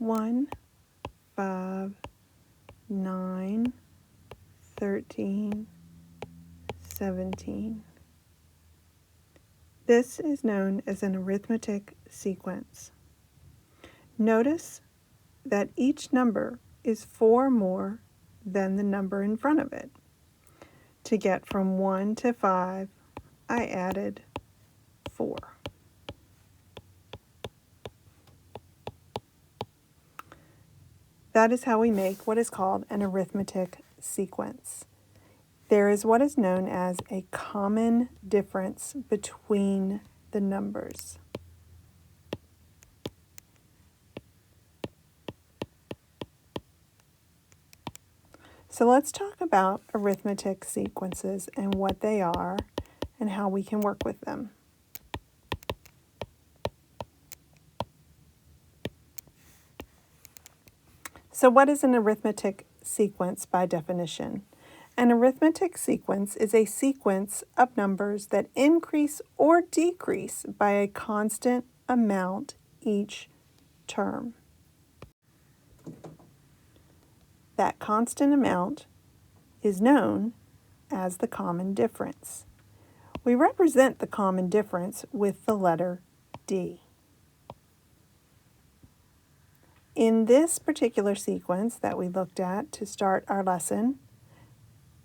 1, 5, 9, 13, 17. This is known as an arithmetic sequence. Notice that each number is 4 more than the number in front of it. To get from 1 to 5, I added 4. That is how we make what is called an arithmetic sequence. There is what is known as a common difference between the numbers. So let's talk about arithmetic sequences and what they are and how we can work with them. So what is an arithmetic sequence by definition? An arithmetic sequence is a sequence of numbers that increase or decrease by a constant amount each term. That constant amount is known as the common difference. We represent the common difference with the letter D. In this particular sequence that we looked at to start our lesson,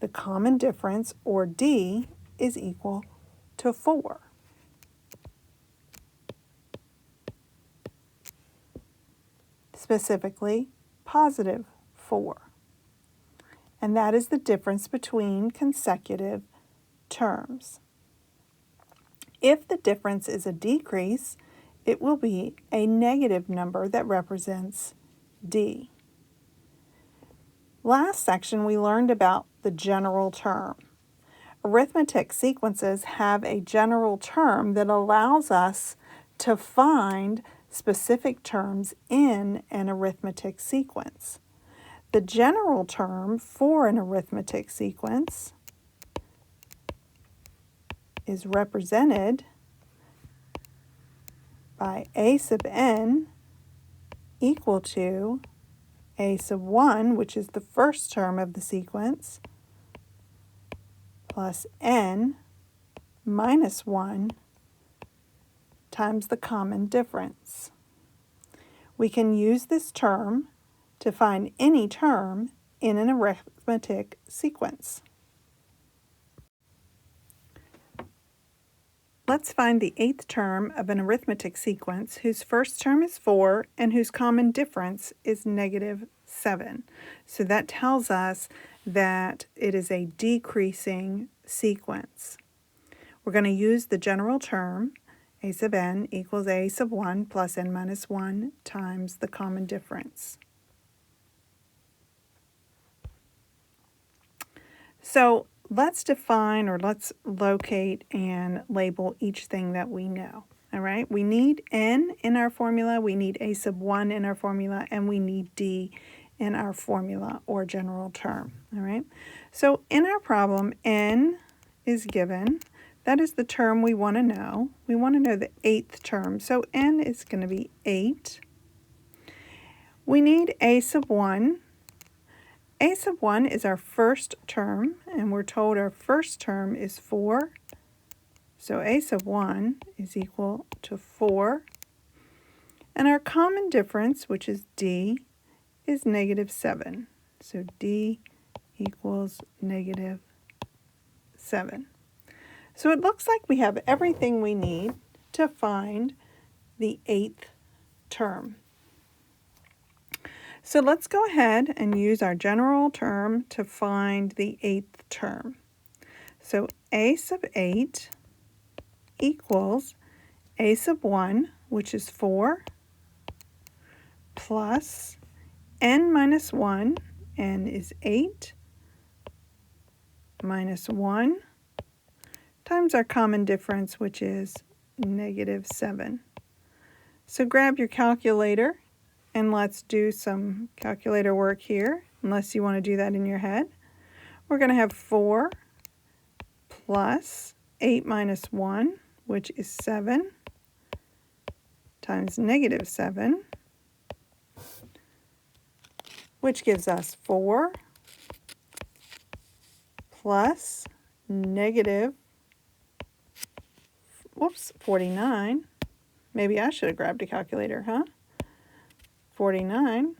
the common difference, or D, is equal to 4. Specifically, positive 4. And that is the difference between consecutive terms. If the difference is a decrease, it will be a negative number that represents D. Last section we learned about the general term. Arithmetic sequences have a general term that allows us to find specific terms in an arithmetic sequence. The general term for an arithmetic sequence is represented by a sub n equal to a sub 1, which is the first term of the sequence, plus n minus 1 times the common difference. We can use this term to find any term in an arithmetic sequence. Let's find the 8th term of an arithmetic sequence whose first term is 4 and whose common difference is negative 7. So that tells us that it is a decreasing sequence. We're going to use the general term, a sub n equals a sub 1 plus n minus 1 times the common difference. So let's define, or let's locate and label each thing that we know. All right, we need n in our formula, we need a sub 1 in our formula, and we need d in our formula or general term. All right, so in our problem, n is given. That is the term we want to know. We want to know the 8th term, so n is going to be 8. We need a sub 1. A sub 1 is our first term, and we're told our first term is 4. So a sub 1 is equal to 4. And our common difference, which is d, is negative 7. So d equals negative 7. So it looks like we have everything we need to find the 8th term. So let's go ahead and use our general term to find the 8th term. So a sub 8 equals a sub 1, which is 4, plus n minus 1, n is 8, minus 1, times our common difference, which is negative 7. So grab your calculator and let's do some calculator work here, unless you want to do that in your head. We're going to have 4 plus 8 minus 1, which is 7, times negative 7, which gives us 4 plus negative, 49. Maybe I should have grabbed a calculator, huh? 49,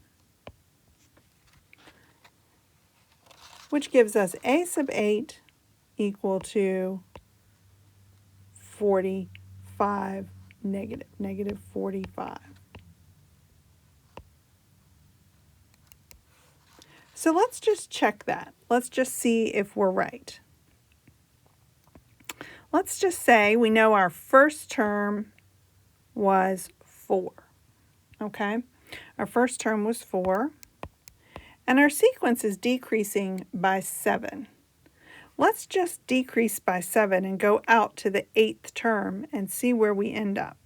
which gives us a sub 8 equal to 45 negative 45. So let's just check that. Let's just see if we're right. Let's just say we know our first term was 4, okay? Our first term was 4, and our sequence is decreasing by 7. Let's just decrease by 7 and go out to the 8th term and see where we end up.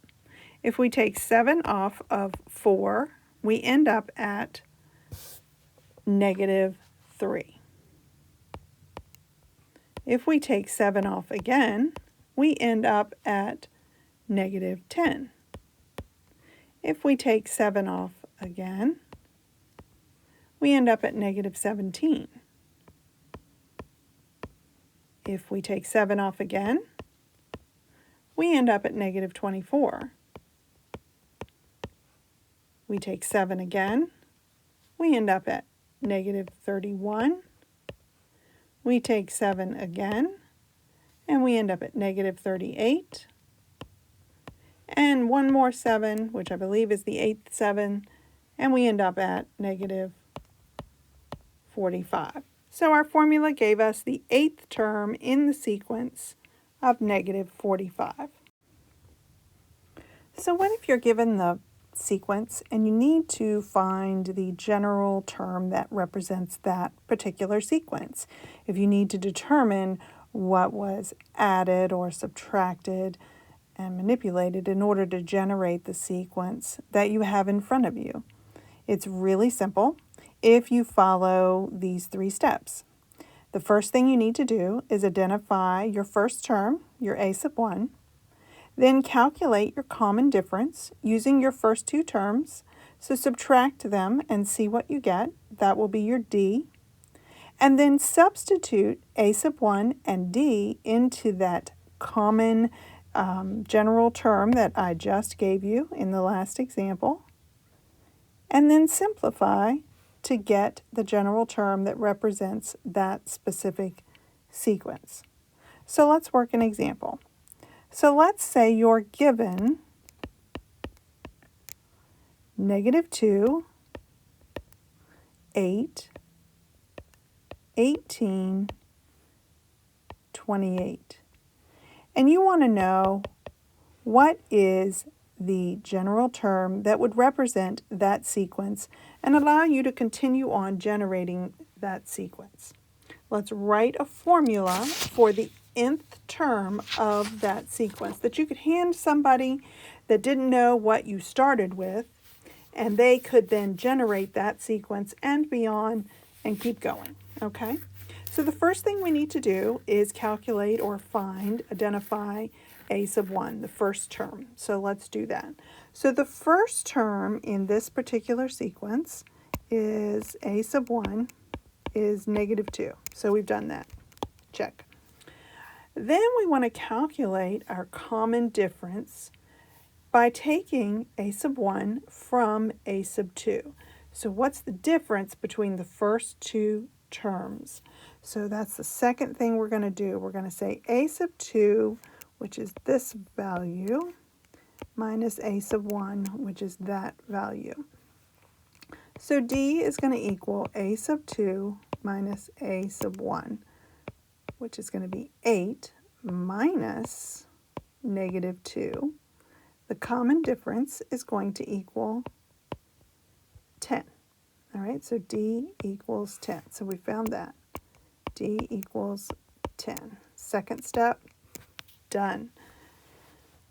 If we take 7 off of 4, we end up at negative 3. If we take 7 off again, we end up at negative 10. If we take 7 off again, we end up at negative 17. If we take 7 off again, we end up at negative 24. We take 7 again, we end up at negative 31. We take 7 again, and we end up at negative 38. And one more 7, which I believe is the 8th 7, and we end up at negative 45. So our formula gave us the 8th term in the sequence of negative 45. So what if you're given the sequence and you need to find the general term that represents that particular sequence? If you need to determine what was added or subtracted and manipulated in order to generate the sequence that you have in front of you. It's really simple if you follow these 3 steps. The first thing you need to do is identify your first term, your a sub 1, then calculate your common difference using your first 2 terms. So subtract them and see what you get. That will be your d. And then substitute a sub 1 and d into that common general term that I just gave you in the last example. And then simplify to get the general term that represents that specific sequence. So let's work an example. So let's say you're given negative 2, 8, 18, 28. And you want to know what is the general term that would represent that sequence and allow you to continue on generating that sequence. Let's write a formula for the nth term of that sequence that you could hand somebody that didn't know what you started with, and they could then generate that sequence and beyond and keep going, okay? So the first thing we need to do is calculate or identify a sub 1, the first term. So let's do that. So the first term in this particular sequence is a sub 1 is negative 2. So we've done that. Check. Then we want to calculate our common difference by taking a sub 1 from a sub 2. So what's the difference between the first 2 terms? So that's the second thing we're going to do. We're going to say a sub 2, which is this value, minus a sub 1, which is that value. So D is going to equal a sub 2 minus a sub 1, which is going to be 8 minus negative 2. The common difference is going to equal 10. All right, so D equals 10. So we found that. D equals 10. Second step, done.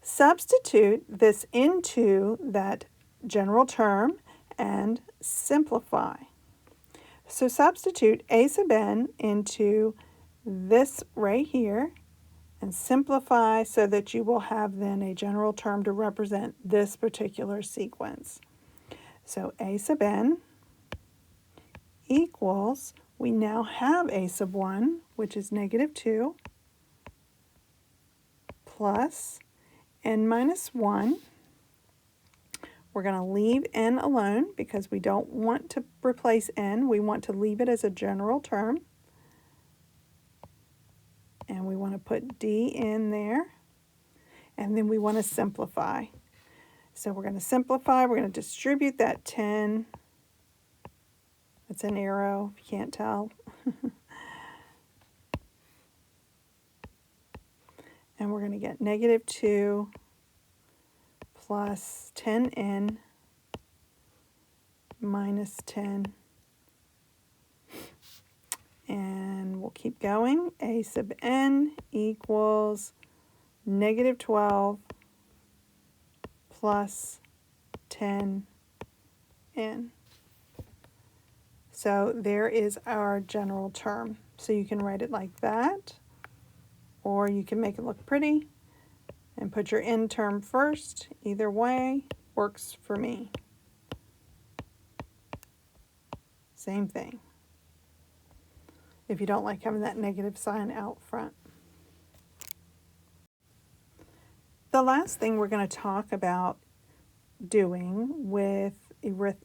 Substitute this into that general term and simplify. So substitute a sub n into this right here and simplify so that you will have then a general term to represent this particular sequence. So a sub n equals, we now have a sub 1, which is negative 2, plus n minus 1. We're going to leave n alone because we don't want to replace n. We want to leave it as a general term. And we want to put d in there. And then we want to simplify. So we're going to simplify. We're going to distribute that 10. It's an arrow, if you can't tell. And we're going to get negative 2 plus 10n minus 10. And we'll keep going. A sub n equals negative 12 plus 10n. So there is our general term. So you can write it like that, or you can make it look pretty and put your n term first. Either way works for me. Same thing, if you don't like having that negative sign out front. The last thing we're going to talk about doing with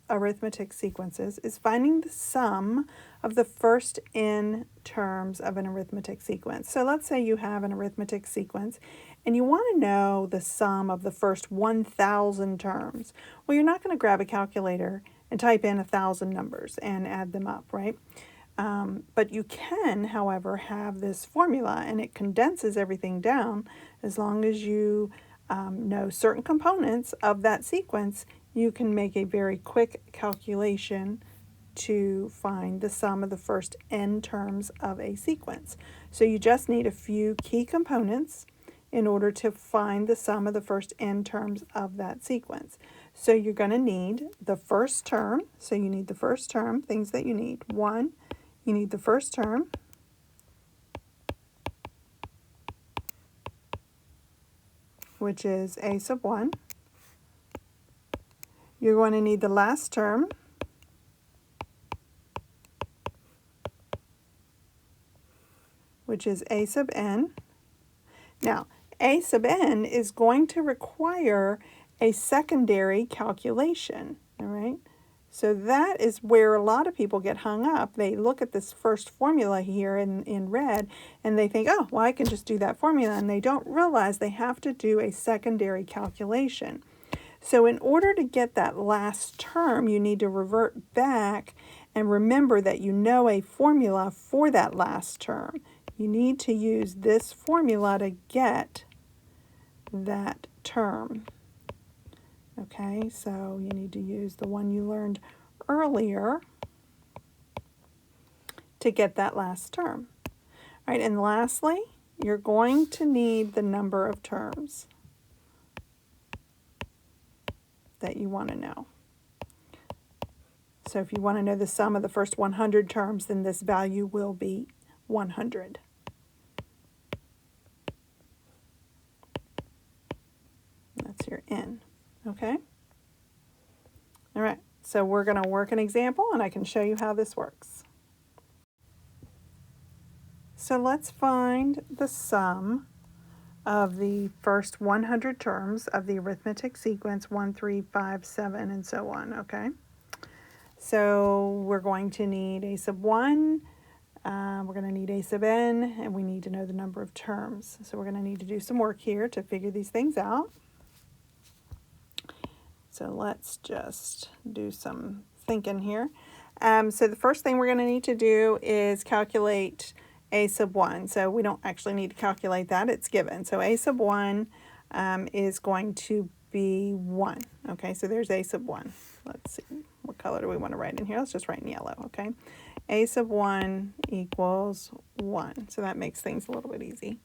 arithmetic sequences is finding the sum of the first n terms of an arithmetic sequence. So let's say you have an arithmetic sequence and you want to know the sum of the first 1,000 terms. Well, you're not going to grab a calculator and type in 1,000 numbers and add them up, right? But you can, however, have this formula, and it condenses everything down. As long as you know certain components of that sequence, you can make a very quick calculation to find the sum of the first n terms of a sequence. So you just need a few key components in order to find the sum of the first n terms of that sequence. So you're going to need the first term. So you need the first term, things that you need. 1, you need the first term. Which is a sub 1. You're going to need the last term, which is a sub n. Now, a sub n is going to require a secondary calculation, all right? So that is where a lot of people get hung up. They look at this first formula here in red, and they think, oh, well, I can just do that formula, and they don't realize they have to do a secondary calculation. So in order to get that last term, you need to revert back and remember that you know a formula for that last term. You need to use this formula to get that term. Okay, so you need to use the one you learned earlier to get that last term. All right, and lastly, you're going to need the number of terms that you want to know. So if you want to know the sum of the first 100 terms, then this value will be 100. That's your n, okay? All right, so we're going to work an example, and I can show you how this works. So let's find the sum of the first 100 terms of the arithmetic sequence 1, 3, 5, 7, and so on, okay? So we're going to need a sub 1, we're going to need a sub n, and we need to know the number of terms. So we're going to need to do some work here to figure these things out. So let's just do some thinking here. So the first thing we're going to need to do is calculate a sub 1. So we don't actually need to calculate that, it's given. So a sub 1 is going to be 1. Okay, so there's a sub 1. Let's see, what color do we want to write in here? Let's just write in yellow, okay? A sub 1 equals 1. So that makes things a little bit easy.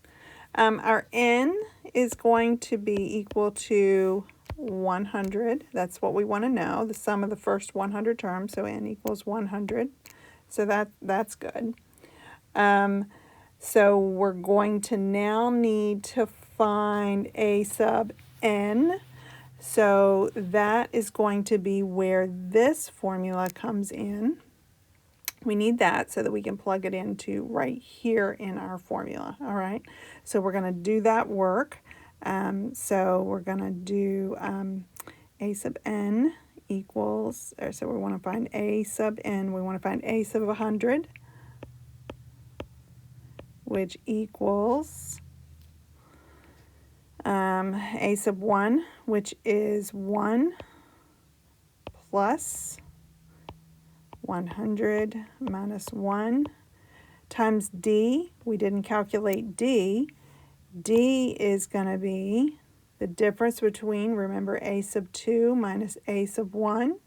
Our n is going to be equal to 100. That's what we want to know, the sum of the first 100 terms. So n equals 100. So that's good. So we're going to now need to find a sub n. So that is going to be where this formula comes in. We need that so that we can plug it into right here in our formula, all right? So we're going to do that work. So we're going to do a sub n equals, so we want to find a sub n, we want to find a sub 100, which equals a sub 1, which is 1 plus 100 minus 1 times d. We didn't calculate d. D is going to be the difference between, remember, a sub 2 minus a sub 1.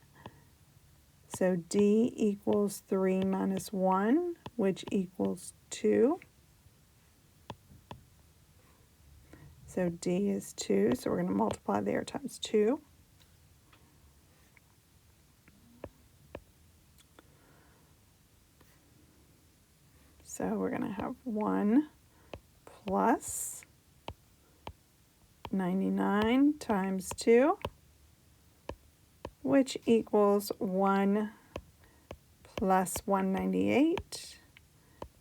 So d equals 3 minus 1, which equals 2. So d is 2, so we're going to multiply there times 2. So we're going to have 1 plus 99 times 2, which equals 1 plus 198,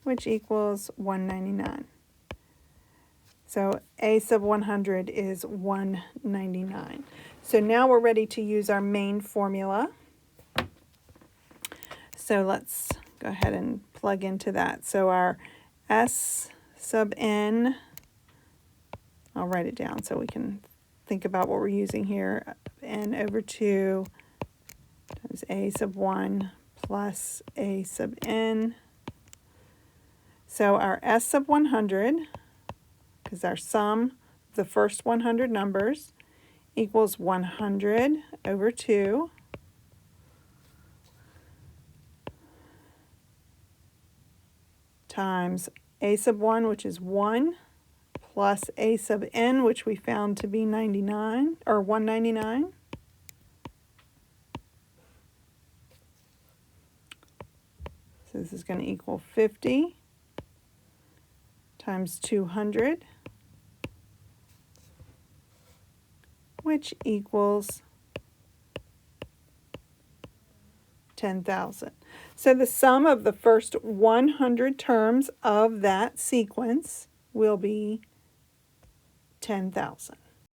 which equals 199. So a sub 100 is 199. So now we're ready to use our main formula. So let's go ahead and plug into that. So our S sub n, I'll write it down so we can think about what we're using here. N over 2 times a sub 1 plus a sub n. So our S sub 100, because our sum of the first 100 numbers, equals 100 over 2 times a sub 1, which is 1, plus a sub n, which we found to be 99, or 199. So this is going to equal 50 times 200, which equals 10,000. So the sum of the first 100 terms of that sequence will be 10,000.